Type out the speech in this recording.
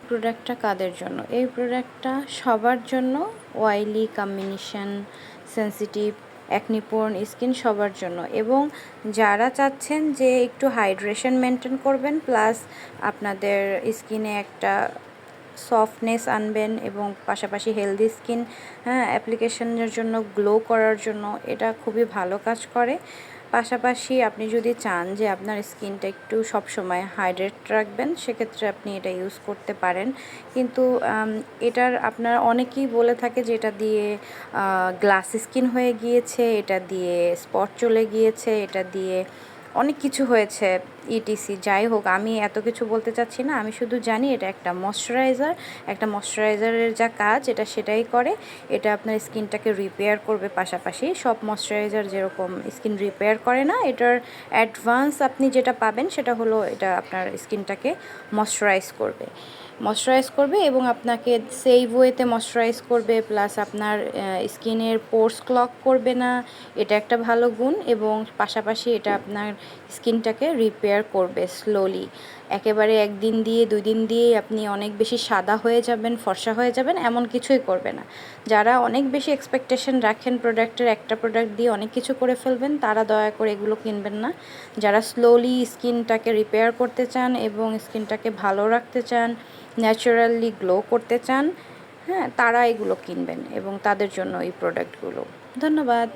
প্রোডাক্টটা কাদের জন্য? এই প্রোডাক্টটা সবার জন্য, oily, combination, sensitive, acne prone skin সবার জন্য। এবং যারা চাচ্ছেন যে একটু হাইড্রেশন মেনটেন করবেন প্লাস আপনাদের স্কিনে একটা সফটনেস আনবেন এবং পাশাপাশি হেলদি স্কিন অ্যাপ্লিকেশনের জন্য, গ্লো করার জন্য এটা খুবই ভালো কাজ করে। পাশাপাশি আপনি যদি চান যে আপনার স্কিনটা একটু সবসময় হাইড্রেট রাখবেন, সেক্ষেত্রে আপনি এটা ইউজ করতে পারেন। কিন্তু এটার আপনার অনেকেই বলে থাকে যে এটা দিয়ে গ্লাস স্কিন হয়ে গিয়েছে, এটা দিয়ে স্পট চলে গিয়েছে, এটা দিয়ে অনেক কিছু হয়েছে ইটিসি। যাই হোক, আমি এত কিছু বলতে চাচ্ছি না। আমি শুধু জানি এটা একটা ময়শ্চারাইজার, একটা ময়শ্চারাইজারের যা কাজ এটা সেটাই করে। এটা আপনার স্কিনটাকে রিপেয়ার করবে। পাশাপাশি সব ময়শ্চারাইজার যেরকম স্কিন রিপেয়ার করে না, এটার অ্যাডভান্স আপনি যেটা পাবেন সেটা হলো এটা আপনার স্কিনটাকে ময়শ্চারাইজ করবে এবং আপনাকে সেই ওয়েতে ময়শ্চারাইজ করবে, প্লাস আপনার স্কিনের পোর্স ক্লগ করবে না। এটা একটা ভালো গুণ। এবং পাশাপাশি এটা আপনার স্কিনটাকে রিপেয়ার করবে স্লোলি। একেবারে একদিন দিয়ে 2 দিন দিয়ে আপনি অনেক বেশি সাদা হয়ে যাবেন, ফর্সা হয়ে যাবেন, এমন কিছুই করবে না। যারা অনেক বেশি এক্সপেকটেশন রাখেন প্রোডাক্টের, একটা প্রোডাক্ট দিয়ে অনেক কিছু করে ফেলবেন, তারা দয়া করে এগুলো কিনবেন না। যারা স্লোলি স্কিনটাকে রিপেয়ার করতে চান এবং স্কিনটাকে ভালো রাখতে চান, ন্যাচারালি গ্লো করতে চান, তারা এগুলো কিনবেন এবং তাদের জন্য এই প্রোডাক্টগুলো। ধন্যবাদ।